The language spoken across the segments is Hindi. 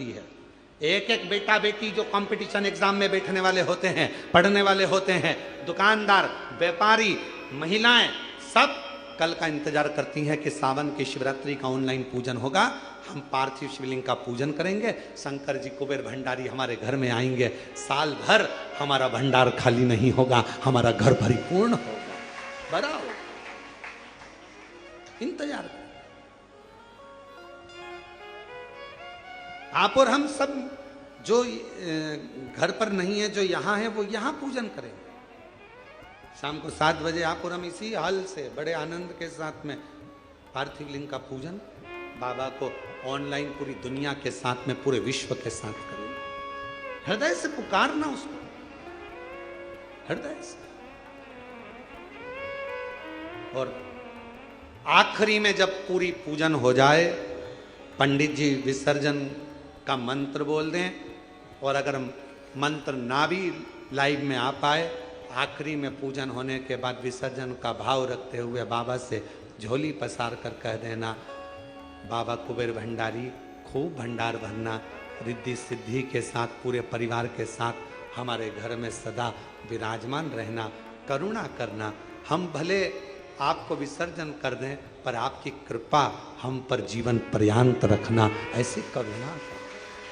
करती है। एक एक बेटा बेटी जो कंपटीशन एग्जाम में बैठने वाले होते हैं, पढ़ने वाले होते हैं, दुकानदार, व्यापारी, महिलाएं, सब कल का इंतजार करती हैं कि सावन की शिवरात्रि का ऑनलाइन पूजन होगा, हम पार्थिव शिवलिंग का पूजन करेंगे, शंकर जी कुबेर भंडारी हमारे घर में आएंगे, साल भर हमारा भंडार खाली नहीं होगा, हमारा घर परिपूर्ण होगा, बड़ा होगा। इंतजार करें। आप और हम सब जो घर पर नहीं है, जो यहाँ है, वो यहाँ पूजन करें। शाम को 7 बजे आप और हम इसी हॉल से बड़े आनंद के साथ में पार्थिव लिंग का पूजन बाबा को ऑनलाइन पूरी दुनिया के साथ में, पूरे विश्व के साथ करें। हृदय से पुकारना उसको, हृदय से। और आखिरी में जब पूरी पूजन हो जाए, पंडित जी विसर्जन का मंत्र बोल दें, और अगर मंत्र ना भी लाइव में आ पाए, आखिरी में पूजन होने के बाद विसर्जन का भाव रखते हुए बाबा से झोली पसार कर कह देना, बाबा कुबेर भंडारी खूब भंडार भरना, रिद्धि सिद्धि के साथ पूरे परिवार के साथ हमारे घर में सदा विराजमान रहना, करुणा करना। हम भले आपको विसर्जन कर दें, पर आपकी कृपा हम पर जीवन पर्यंत रखना, ऐसी करुणा,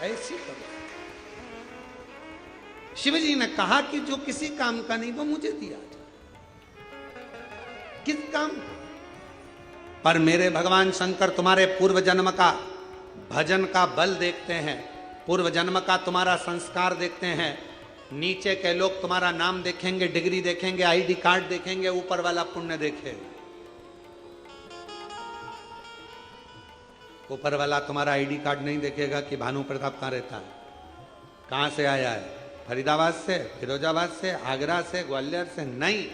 ऐसी करुणा। शिव जी ने कहा कि जो किसी काम का नहीं वो मुझे दिया, किस काम का? पर मेरे भगवान शंकर तुम्हारे पूर्व जन्म का भजन का बल देखते हैं, पूर्व जन्म का तुम्हारा संस्कार देखते हैं। नीचे के लोग तुम्हारा नाम देखेंगे, डिग्री देखेंगे, आईडी कार्ड देखेंगे, ऊपर वाला पुण्य देखे। ऊपर वाला तुम्हारा आईडी कार्ड नहीं देखेगा कि भानु प्रताप कहाँ रहता है, कहाँ से आया है, फरीदाबाद से, फिरोजाबाद से, आगरा से, ग्वालियर से, नहीं।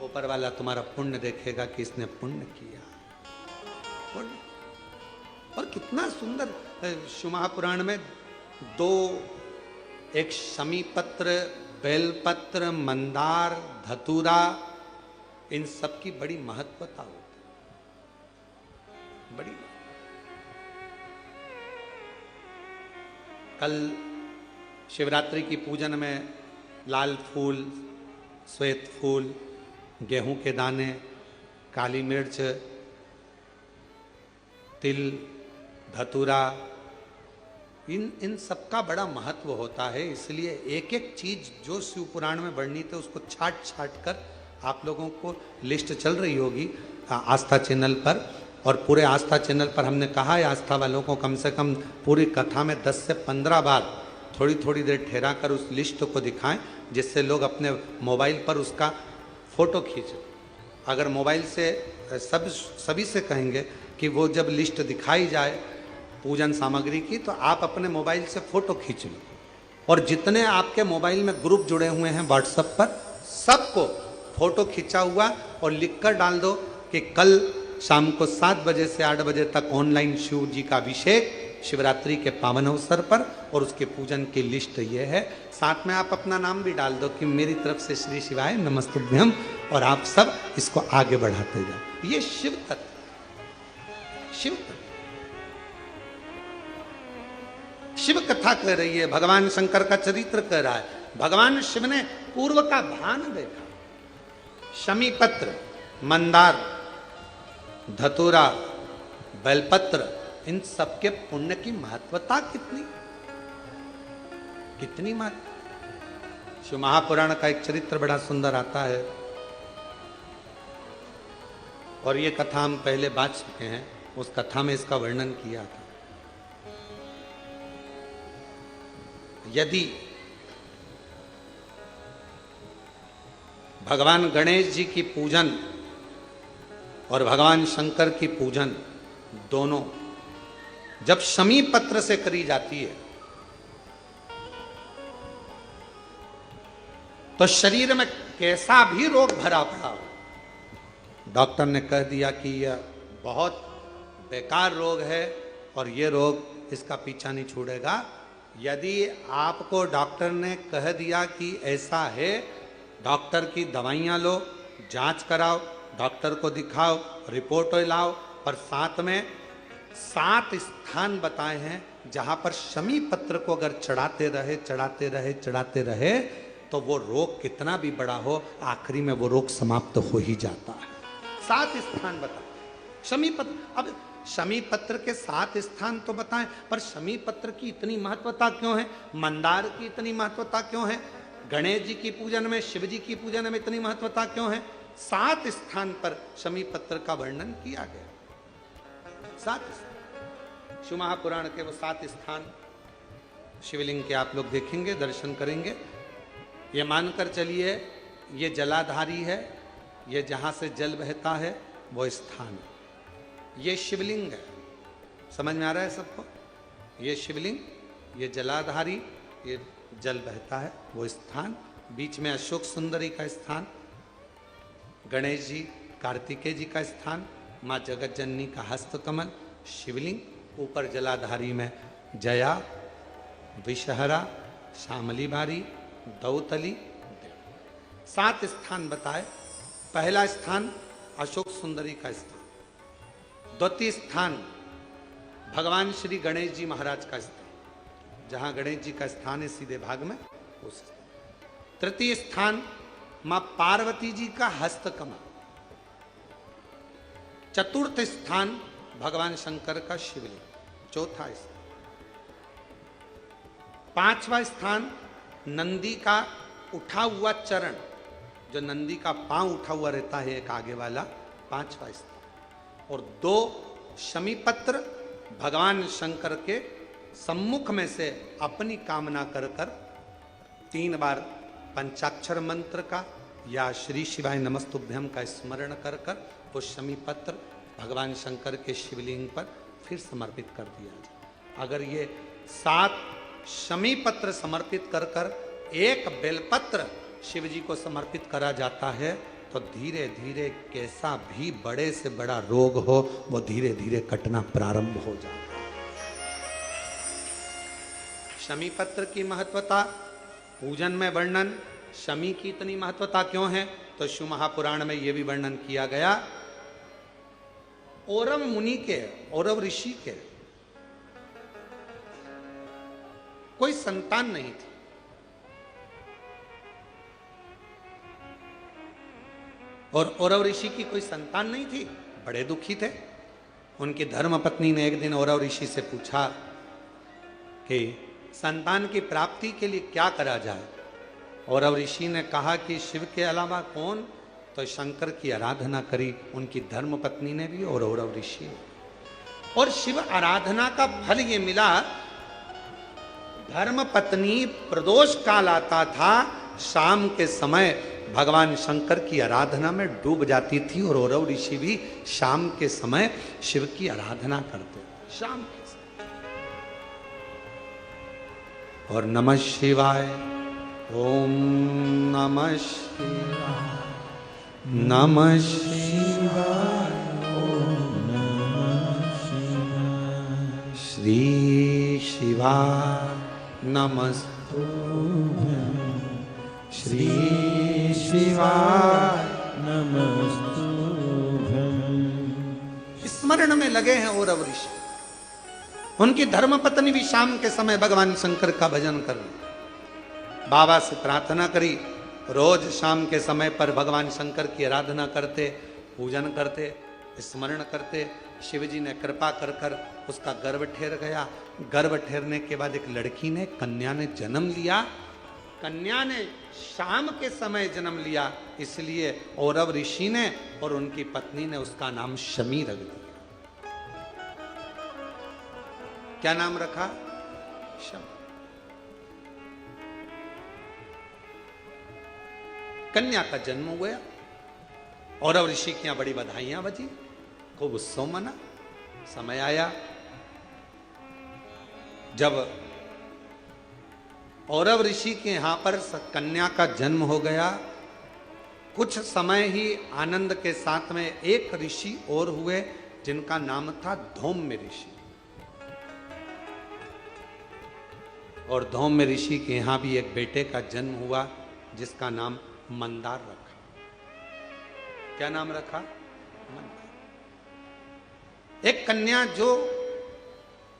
ऊपर वाला तुम्हारा पुण्य देखेगा कि इसने पुण्य किया। और कितना सुंदर शिव महापुराण में एक शमी पत्र, बेलपत्र, मंदार, धतूरा, इन सब की बड़ी महत्वता होती है, बड़ी। कल शिवरात्रि की पूजन में लाल फूल, श्वेत फूल, गेहूं के दाने, काली मिर्च, तिल, धतूरा, इन सब का बड़ा महत्व होता है। इसलिए एक एक चीज जो शिव पुराण में वर्णित है उसको छाट छाट कर आप लोगों को लिस्ट चल रही होगी आस्था चैनल पर, और पूरे आस्था चैनल पर हमने कहा है आस्था वालों को कम से कम पूरी कथा में 10 से 15 बार थोड़ी थोड़ी देर ठहरा कर उस लिस्ट को दिखाएं, जिससे लोग अपने मोबाइल पर उसका फोटो खींचें। अगर मोबाइल से सभी से कहेंगे कि वो जब लिस्ट दिखाई जाए पूजन सामग्री की, तो आप अपने मोबाइल से फोटो खींच लो, और जितने आपके मोबाइल में ग्रुप जुड़े हुए हैं व्हाट्सएप पर, सबको फोटो खींचा हुआ और लिख कर डाल दो कि कल शाम को 7 बजे से 8 बजे तक ऑनलाइन शिव जी का अभिषेक शिवरात्रि के पावन अवसर पर, और उसके पूजन की लिस्ट ये है। साथ में आप अपना नाम भी डाल दो कि मेरी तरफ से श्री शिवाय नमस्तुभ्यम, और आप सब इसको आगे बढ़ाते जाओ। ये शिव तत्व, शिव तत्व, शिव कथा कह रही है, भगवान शंकर का चरित्र कह रहा है। भगवान शिव ने पूर्व का भान देखा। शमी पत्र, मंदार, धतूरा, बेलपत्र, इन सबके पुण्य की महत्वता कितनी कितनी महत्व। शिव महापुराण का एक चरित्र बड़ा सुंदर आता है, और ये कथा हम पहले बात चुके हैं, उस कथा में इसका वर्णन किया था। यदि भगवान गणेश जी की पूजन और भगवान शंकर की पूजन दोनों जब शमी पत्र से करी जाती है, तो शरीर में कैसा भी रोग भरा पड़ा हो, डॉक्टर ने कह दिया कि यह बहुत बेकार रोग है और ये रोग इसका पीछा नहीं छोड़ेगा। यदि आपको डॉक्टर ने कह दिया कि ऐसा है, डॉक्टर की दवाइयाँ लो, जांच कराओ, डॉक्टर को दिखाओ, रिपोर्ट लाओ, पर साथ में 7 स्थान बताए हैं जहां पर शमी पत्र को अगर चढ़ाते रहे तो वो रोग कितना भी बड़ा हो, आखिरी में वो रोग समाप्त हो ही जाता है। 7 स्थान बताए शमी पत्र। अब शमी पत्र के 7 स्थान तो बताएं, पर शमी पत्र की इतनी महत्वता क्यों है, मंदार की इतनी महत्वता क्यों है, गणेश जी की पूजन में, शिव जी की पूजन में इतनी महत्वता क्यों है? 7 स्थान पर शमी पत्र का वर्णन किया गया। 7 शिव महापुराण के वो 7 स्थान शिवलिंग के आप लोग देखेंगे, दर्शन करेंगे। ये मानकर चलिए ये जलाधारी है, ये जहां से जल बहता है वो स्थान है, ये शिवलिंग है। समझ में आ रहा है सबको? ये शिवलिंग, ये जलाधारी, ये जल बहता है वो स्थान, बीच में अशोक सुंदरी का स्थान, गणेश जी कार्तिकेय जी का स्थान, माँ जगत जननी का हस्त कमल, शिवलिंग, ऊपर जलाधारी में जया, विषहरा, श्यामली बारी, दौतली, 7 स्थान बताए। पहला स्थान अशोक सुंदरी का स्थान, द्वितीय स्थान भगवान श्री गणेश जी महाराज का स्थान, जहां गणेश जी का स्थान है सीधे भाग में उस। तृतीय स्थान मां पार्वती जी का हस्त कमल। चतुर्थ स्थान भगवान शंकर का शिवलिंग। चौथा स्थान। 5वां स्थान नंदी का उठा हुआ चरण, जो नंदी का पांव उठा हुआ रहता है एक आगे वाला, 5वां स्थान। और 2 शमी पत्र भगवान शंकर के सम्मुख में से अपनी कामना कर 3 बार पंचाक्षर मंत्र का या श्री शिवाय नमस्तुभ्यम का स्मरण कर वो शमी पत्र भगवान शंकर के शिवलिंग पर फिर समर्पित कर दिया जाए। अगर ये 7 शमी पत्र समर्पित कर एक बेलपत्र शिव जी को समर्पित करा जाता है तो धीरे धीरे कैसा भी बड़े से बड़ा रोग हो वो धीरे धीरे कटना प्रारंभ हो जाता है। शमी पत्र की महत्वता, पूजन में वर्णन, शमी की इतनी महत्वता क्यों है, तो शिव महापुराण में यह भी वर्णन किया गया। औरव मुनि के, औरव ऋषि के कोई संतान नहीं थी। और औरव ऋषि की कोई संतान नहीं थी, बड़े दुखी थे। उनकी धर्म पत्नी ने एक दिन औरव ऋषि से पूछा कि संतान की प्राप्ति के लिए क्या करा जाए। औरव ऋषि ने कहा कि शिव के अलावा कौन, तो शंकर की आराधना करी उनकी धर्म पत्नी ने भी और औरव ऋषि ने। और शिव आराधना का फल ये मिला, धर्म पत्नी प्रदोष काल आता था, शाम के समय भगवान शंकर की आराधना में डूब जाती थी और औरव ऋषि भी शाम के समय शिव की आराधना करते शाम के समय। और नमः शिवाय, ओम नमः शिवाय, नमः शिवाय, ओम नमः शिवाय, श्री शिवाय नमस्तुभ्यं, श्री शिवाय नमस्तुभ्यं। स्मरण में लगे हैं औरव ऋषि। उनकी धर्मपत्नी भी शाम के समय भगवान शंकर का भजन कर रही, बाबा से प्रार्थना करी, रोज शाम के समय पर भगवान शंकर की आराधना करते, पूजन करते, स्मरण करते। शिव जी ने कृपा कर उसका गर्भ ठहर गया। गर्भ ठहरने के बाद एक लड़की ने, कन्या ने जन्म लिया। कन्या ने शाम के समय जन्म लिया, इसलिए औरव ऋषि ने और उनकी पत्नी ने उसका नाम शमी रख दिया। क्या नाम रखा? शमी। कन्या का जन्म हुआ। औरव ऋषि की यहां बड़ी बधाइयां बजी, खूब उत्सव मना। समय आया जब औरव ऋषि के यहां पर कन्या का जन्म हो गया। कुछ समय ही आनंद के साथ में एक ऋषि और हुए जिनका नाम था धौम्य ऋषि। और धौम्य ऋषि के यहां भी एक बेटे का जन्म हुआ जिसका नाम मंदार रखा। क्या नाम रखा? मंदार। एक कन्या जो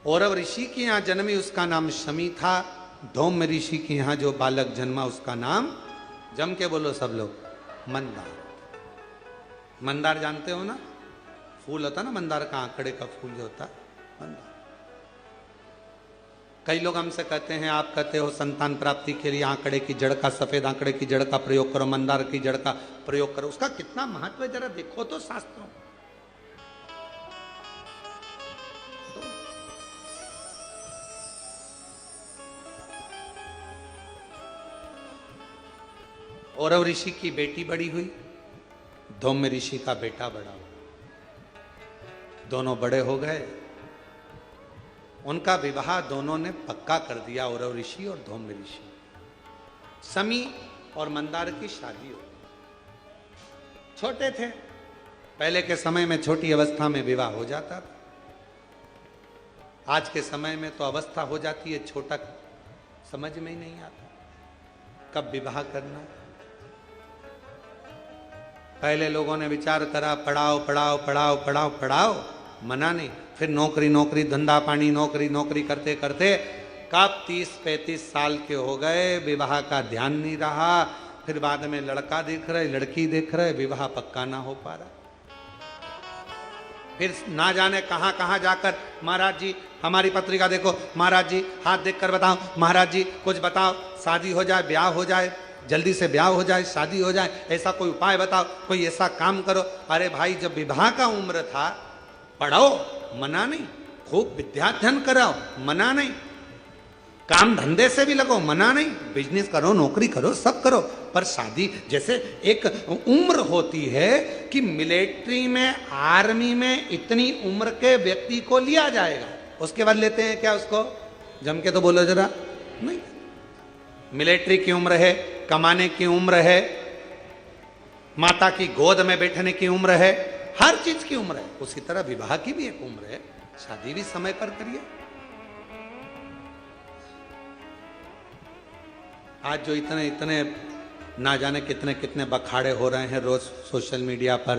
औरव ऋषि के यहाँ जन्मी उसका नाम शमी था। धौम्य ऋषि के यहाँ जो बालक जन्मा उसका नाम, जम के बोलो सब लोग, मंदार। मंदार जानते हो ना, फूल होता ना मंदार का, आंकड़े का फूल जो होता मंदार। कई लोग हमसे कहते हैं, आप कहते हो संतान प्राप्ति के लिए आंकड़े की जड़ का, सफेद आंकड़े की जड़ का प्रयोग करो, मंदार की जड़ का प्रयोग करो। उसका कितना महत्व है जरा देखो तो शास्त्रों। औरव ऋषि की बेटी बड़ी हुई, धौम्य ऋषि का बेटा बड़ा हुआ। दोनों बड़े हो गए, उनका विवाह दोनों ने पक्का कर दिया, औरव ऋषि और धौम्य ऋषि। शमी और मंदार की शादी हो गई। छोटे थे, पहले के समय में छोटी अवस्था में विवाह हो जाता था। आज के समय में तो अवस्था हो जाती है, छोटा समझ में ही नहीं आता कब विवाह करना। पहले लोगों ने विचार करा, पढ़ाओ पढ़ाओ पढ़ाओ पढ़ाओ पढ़ाओ, मना नहीं। फिर नौकरी नौकरी, धंधा पानी, नौकरी नौकरी करते करते कब 30-35 साल के हो गए, विवाह का ध्यान नहीं रहा। फिर बाद में लड़का देख रहे, लड़की देख रहे, विवाह पक्का ना हो पा रहा। फिर ना जाने कहां कहां जाकर, महाराज जी हमारी पत्रिका देखो, महाराज जी हाथ देखकर बताओ, महाराज जी कुछ बताओ, शादी हो जाए, ब्याह हो जाए, जल्दी से ब्याह हो जाए, शादी हो जाए, ऐसा कोई उपाय बताओ, कोई ऐसा काम करो। अरे भाई, जब विवाह का उम्र था, पढ़ो, मना नहीं, खूब विद्याध्ययन कराओ, मना नहीं, काम धंधे से भी लगो, मना नहीं, बिजनेस करो, नौकरी करो, सब करो, पर शादी जैसे एक उम्र होती है कि मिलिट्री में, आर्मी में इतनी उम्र के व्यक्ति को लिया जाएगा, उसके बाद लेते हैं क्या उसको? जम के तो बोलो जरा। नहीं, मिलिट्री की उम्र है, कमाने की उम्र है, माता की गोद में बैठने की उम्र है, हर चीज की उम्र है। उसी तरह विवाह की भी एक उम्र है, शादी भी समय पर करिए। आज जो इतने इतने ना जाने कितने कितने बखाड़े हो रहे हैं रोज सोशल मीडिया पर,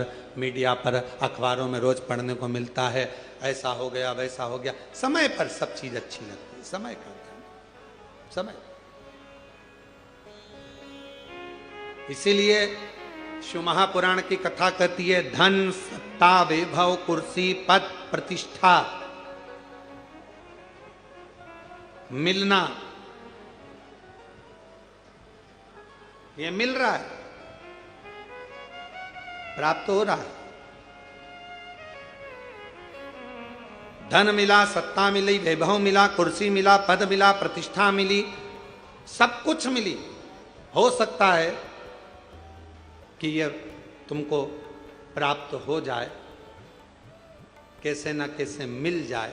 अखबारों में रोज पढ़ने को मिलता है, ऐसा हो गया, वैसा हो गया। समय पर सब चीज अच्छी लगती है, समय का समय। इसीलिए शिव महापुराण की कथा कहती है, धन सत्ता वैभव कुर्सी पद प्रतिष्ठा मिलना, ये मिल रहा है, प्राप्त हो रहा है। धन मिला, सत्ता मिली, वैभव मिला, कुर्सी मिला, पद मिला, प्रतिष्ठा मिली, सब कुछ मिली। हो सकता है कि ये तुमको प्राप्त हो जाए, कैसे ना कैसे मिल जाए,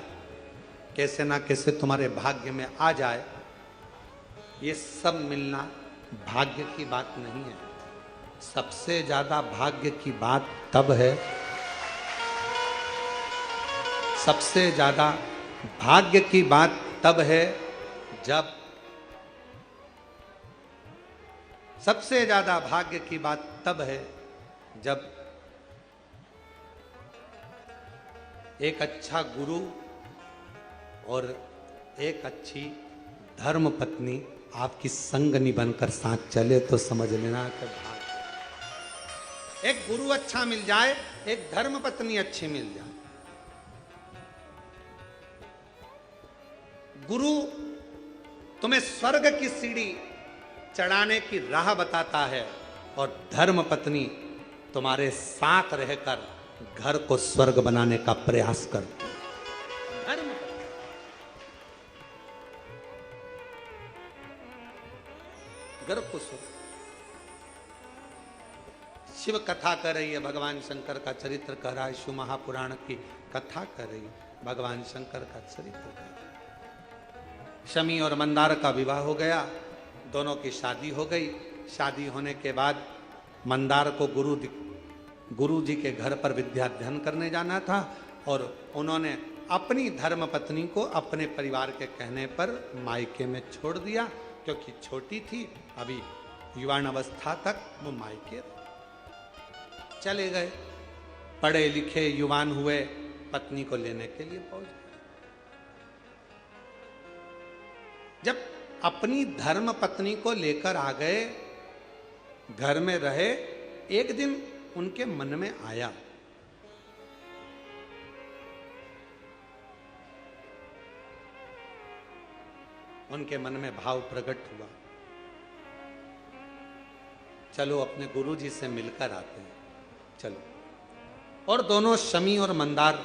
कैसे ना कैसे तुम्हारे भाग्य में आ जाए। ये सब मिलना भाग्य की बात नहीं है। सबसे ज्यादा भाग्य की बात तब है, सबसे ज्यादा भाग्य की बात तब है जब, सबसे ज्यादा भाग्य की बात तब है जब एक अच्छा गुरु और एक अच्छी धर्म पत्नी आपकी संगनी बनकर साथ चले, तो समझ लेना कि भाग्य। एक गुरु अच्छा मिल जाए, एक धर्म पत्नी अच्छी मिल जाए। गुरु तुम्हें स्वर्ग की सीढ़ी चढ़ाने की राह बताता है और धर्म पत्नी तुम्हारे साथ रहकर घर को स्वर्ग बनाने का प्रयास करती है। धर्म पत्नी, घर को स्वर्ग। शिव कथा कर रही है, भगवान शंकर का चरित्र कह रहा है, शिव महापुराण की कथा कर रही है, भगवान शंकर का चरित्र कर रहा है। शमी और मंदार का विवाह हो गया, दोनों की शादी हो गई। शादी होने के बाद मंदार को गुरु जी के घर पर विद्या अध्ययन करने जाना था और उन्होंने अपनी धर्म पत्नी को अपने परिवार के कहने पर मायके में छोड़ दिया, क्योंकि छोटी थी, अभी युवान अवस्था तक वो मायके चले गए। पढ़े लिखे युवान हुए, पत्नी को लेने के लिए पहुंच गए। जब अपनी धर्म पत्नी को लेकर आ गए, घर में रहे, एक दिन उनके मन में आया उनके मन में भाव प्रकट हुआ, चलो अपने गुरु जी से मिलकर आते हैं, चलो। और दोनों शमी और मंदार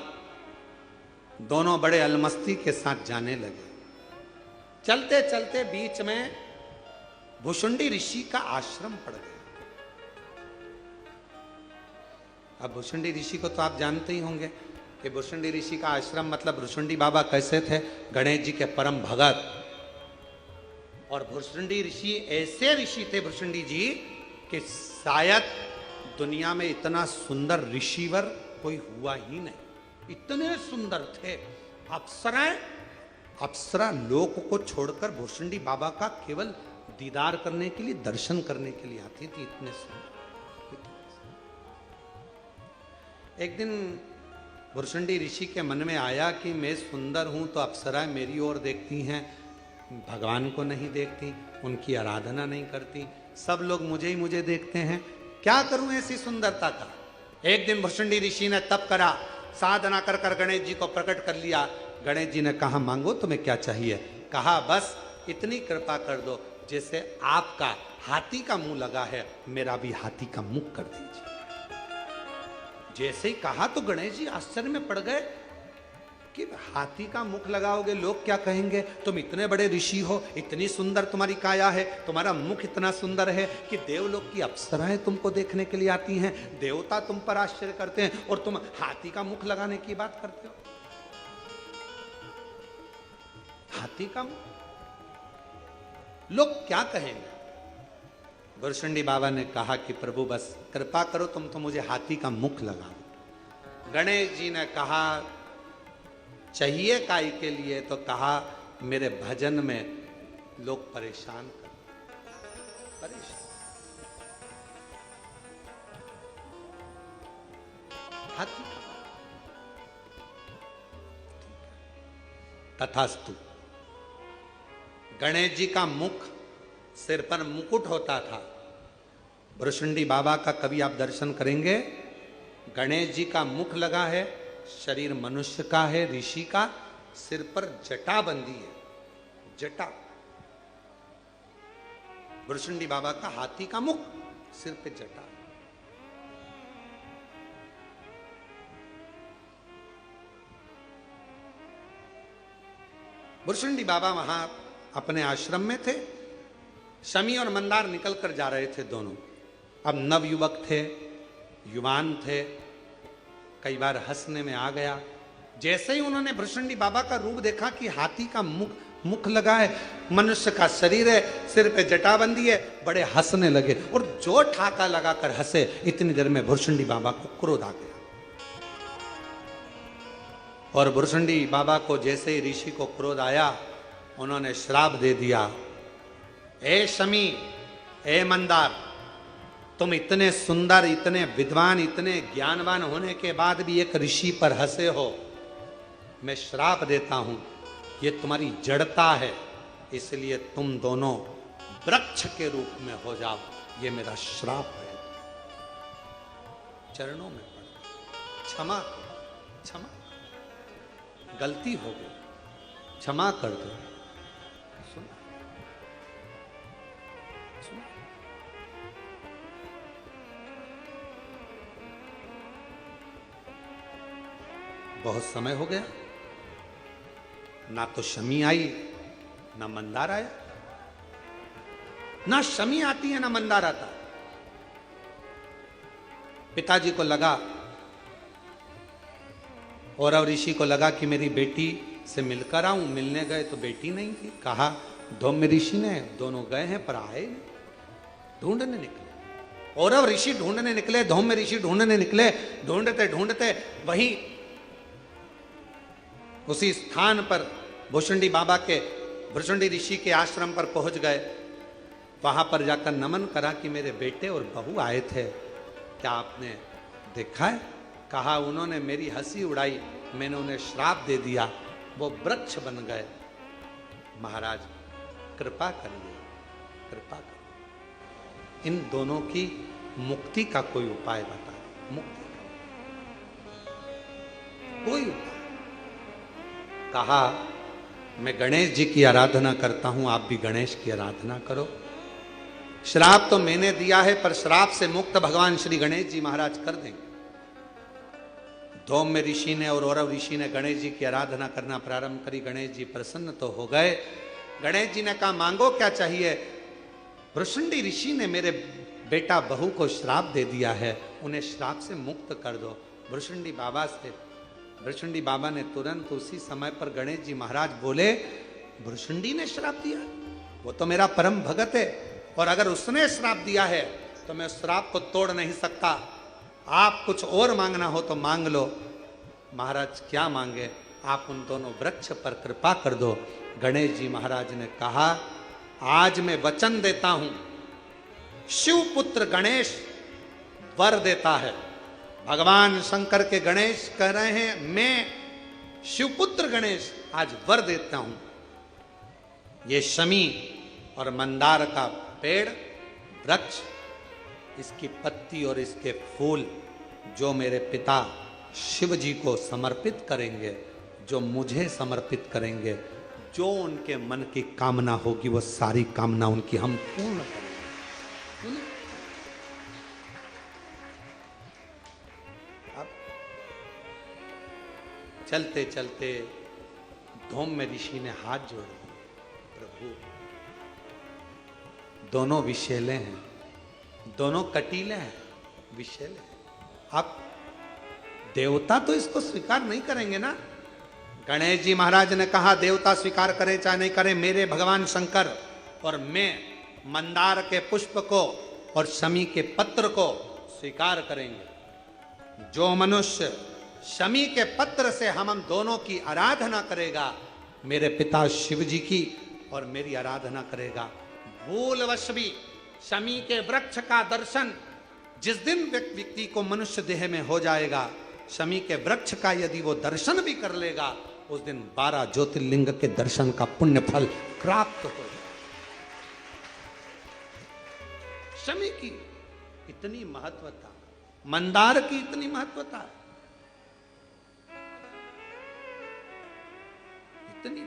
दोनों बड़े अलमस्ती के साथ जाने लगे। चलते चलते बीच में भुषुंडी ऋषि का आश्रम पड़ गया। अब भुषुंडी ऋषि को तो आप जानते ही होंगे कि भुषुंडी ऋषि का आश्रम मतलब भुषुंडी बाबा कैसे थे, गणेश जी के परम भगत। और भुषुंडी ऋषि ऐसे ऋषि थे भुषुंडी जी कि शायद दुनिया में इतना सुंदर ऋषिवर कोई हुआ ही नहीं, इतने सुंदर थे। अप्सरा लोक को छोड़कर भुषुंडी बाबा का केवल दीदार करने के लिए, दर्शन करने के लिए आती थी, इतने सुंदर। एक दिन भुषुंडी ऋषि के मन में आया कि मैं सुंदर हूं तो अप्सराएं मेरी ओर देखती हैं, भगवान को नहीं देखती, उनकी आराधना नहीं करती, सब लोग मुझे देखते हैं, क्या करूं ऐसी सुंदरता का। एक दिन भुषुंडी ऋषि ने तप करा, साधना कर कर गणेश जी को प्रकट कर लिया। गणेश जी ने कहा मांगो तुम्हें क्या चाहिए। कहा बस इतनी कृपा कर दो, जैसे आपका हाथी का मुंह लगा है मेरा भी हाथी का मुख कर दीजिए। जैसे ही कहा तो गणेश जी आश्चर्य में पड़ गए कि हाथी का मुख लगाओगे लोग क्या कहेंगे, तुम इतने बड़े ऋषि हो, इतनी सुंदर तुम्हारी काया है, तुम्हारा मुख इतना सुंदर है कि देवलोक की अप्सराएं तुमको देखने के लिए आती हैं, देवता तुम पर आश्चर्य करते हैं और तुम हाथी का मुख लगाने की बात करते हो। हाथी का मुख, लोग क्या कहेंगे। भुषुंडी बाबा ने कहा कि प्रभु बस कृपा करो, तुम तो मुझे हाथी का मुख लगा दो। गणेश जी ने कहा चाहिए काय के लिए, तो कहा मेरे भजन में लोग परेशान कर, परेशान। हाथी तथास्तु। गणेश जी का मुख, सिर पर मुकुट होता था। भुषुंडी बाबा का कभी आप दर्शन करेंगे, गणेश जी का मुख लगा है, शरीर मनुष्य का है, ऋषि का, सिर पर जटा बंधी है, जटा। भुषुंडी बाबा का हाथी का मुख, सिर पे जटा। भुषुंडी बाबा वहां अपने आश्रम में थे, शमी और मंदार निकल कर जा रहे थे दोनों। अब नवयुवक थे, युवान थे, कई बार हंसने में आ गया। जैसे ही उन्होंने भुषुंडी बाबा का रूप देखा कि हाथी का मुख लगा है, मनुष्य का शरीर है, सिर पे जटाबंदी है, बड़े हंसने लगे और जो ठाका लगाकर हंसे, इतनी देर में भुषुंडी बाबा को क्रोध आ गया। और भुषुंडी बाबा को जैसे ही ऋषि को क्रोध आया, उन्होंने श्राप दे दिया, ए शमी, ए मंदार, तुम इतने सुंदर, इतने विद्वान, इतने ज्ञानवान होने के बाद भी एक ऋषि पर हंसे हो, मैं श्राप देता हूं, ये तुम्हारी जड़ता है, इसलिए तुम दोनों वृक्ष के रूप में हो जाओ, ये मेरा श्राप है। चरणों में पड़, क्षमा क्षमा, गलती हो गई, क्षमा कर दो। बहुत समय हो गया, ना तो शमी आई ना मंदार आया, ना शमी आती है ना मंदार आता। पिताजी को लगा और अब ऋषि को लगा कि मेरी बेटी से मिलकर आऊं। मिलने गए तो बेटी नहीं थी। कहा धौम्य ऋषि ने, दोनों गए हैं पर आए नहीं, ढूंढने निकले। और अब ऋषि ढूंढने निकले, धौम्य ऋषि ढूंढने निकले, ढूंढते ढूंढते वहीं उसी स्थान पर भुषुंडी बाबा के, भुषुंडी ऋषि के आश्रम पर पहुंच गए। वहां पर जाकर नमन करा कि मेरे बेटे और बहू आए थे, क्या आपने देखा है? कहा उन्होंने मेरी हंसी उड़ाई, मैंने उन्हें श्राप दे दिया, वो वृक्ष बन गए। महाराज कृपा करिए, कृपा करिए। इन दोनों की मुक्ति का कोई उपाय बता दे, मुक्ति का कोई उपाय। कहा मैं गणेश जी की आराधना करता हूं, आप भी गणेश की आराधना करो। श्राप तो मैंने दिया है, पर श्राप से मुक्त भगवान श्री गणेश जी महाराज कर देंगे। धौम्य ऋषि ने और औरव ऋषि ने गणेश जी की आराधना करना प्रारंभ करी। गणेश जी प्रसन्न तो हो गए। गणेश जी ने कहा मांगो क्या चाहिए। भृशुंडी ऋषि ने मेरे बेटा बहू को श्राप दे दिया है, उन्हें श्राप से मुक्त कर दो। भृशुंडी बाबा से, भृशुंडी बाबा ने तुरंत उसी समय पर गणेश जी महाराज बोले, भृशुंडी ने श्राप दिया, वो तो मेरा परम भगत है, और अगर उसने श्राप दिया है तो मैं उस श्राप को तोड़ नहीं सकता। आप कुछ और मांगना हो तो मांग लो। महाराज क्या मांगे, आप उन दोनों वृक्ष पर कृपा कर दो। गणेश जी महाराज ने कहा आज मैं वचन देता हूं, शिवपुत्र गणेश वर देता है। भगवान शंकर के गणेश कह रहे हैं मैं शिवपुत्र गणेश आज वर देता हूं। ये शमी और मंदार का पेड़ वृक्ष, इसकी पत्ती और इसके फूल जो मेरे पिता शिव जी को समर्पित करेंगे, जो मुझे समर्पित करेंगे, जो उनके मन की कामना होगी वो सारी कामना उनकी हम पूर्ण करेंगे। अब चलते चलते धौम्य ऋषि ने हाथ जोड़ दिए, प्रभु दोनों विषैले हैं, दोनों कटीले हैं, विषैले हैं। अब देवता तो इसको स्वीकार नहीं करेंगे ना। गणेश जी महाराज ने कहा देवता स्वीकार करे चाहे नहीं करे, मेरे भगवान शंकर और मैं मंदार के पुष्प को और शमी के पत्र को स्वीकार करेंगे। जो मनुष्य शमी के पत्र से हम दोनों की आराधना करेगा, मेरे पिता शिव जी की और मेरी आराधना करेगा, भूलवश भी शमी के वृक्ष का दर्शन जिस दिन व्यक्ति को मनुष्य देह में हो जाएगा, शमी के वृक्ष का यदि वो दर्शन भी कर लेगा, उस दिन 12 ज्योतिर्लिंग के दर्शन का पुण्य फल प्राप्त हो जाएगा। शमी की इतनी महत्वता, मंदार की इतनी महत्वता, इतनी।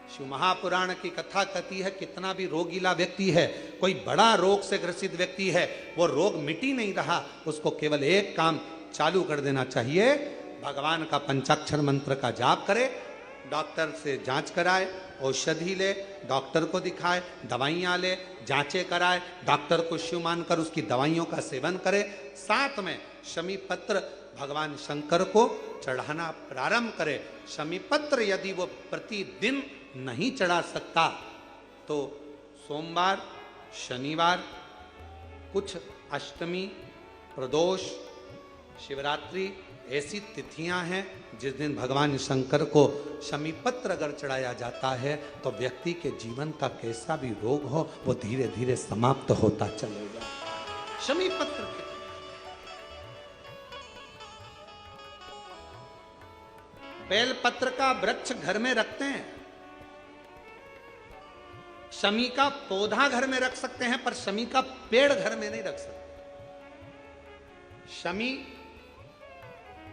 शिव महापुराण की कथा कहती है कितना भी रोगीला व्यक्ति है, कोई बड़ा रोग से ग्रसित व्यक्ति है, वो रोग मिटी नहीं रहा, उसको केवल एक काम चालू कर देना चाहिए, भगवान का पंचाक्षर मंत्र का जाप करे, डॉक्टर से जांच कराए, औषधि ले, डॉक्टर को दिखाए, दवाइयाँ ले, जांचें कराए, डॉक्टर को शिव मानकर उसकी दवाइयों का सेवन करे, साथ में शमी पत्र भगवान शंकर को चढ़ाना प्रारंभ करे। शमी पत्र यदि वो प्रतिदिन नहीं चढ़ा सकता तो सोमवार, शनिवार, कुछ अष्टमी, प्रदोष, शिवरात्रि ऐसी तिथियां हैं जिस दिन भगवान शंकर को शमी पत्र अगर चढ़ाया जाता है तो व्यक्ति के जीवन का कैसा भी रोग हो वो धीरे धीरे समाप्त होता चलेगा। शमी पत्र बेल पत्र का वृक्ष घर में रखते हैं, शमी का पौधा घर में रख सकते हैं, पर शमी का पेड़ घर में नहीं रख सकते। शमी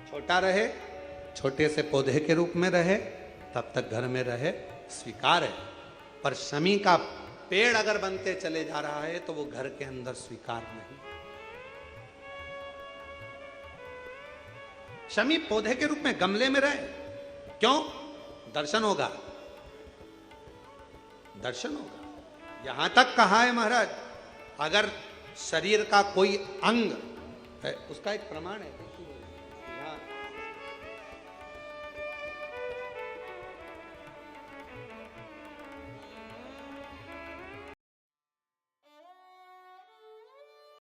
छोटा रहे, छोटे से पौधे के रूप में रहे, तब तक घर में रहे, स्वीकार है, पर शमी का पेड़ अगर बनते चले जा रहा है तो वो घर के अंदर स्वीकार नहीं। शमी पौधे के रूप में गमले में रहे, क्यों? दर्शन होगा, दर्शन होगा। यहां तक कहा है महाराज, अगर शरीर का कोई अंग है, उसका एक प्रमाण है,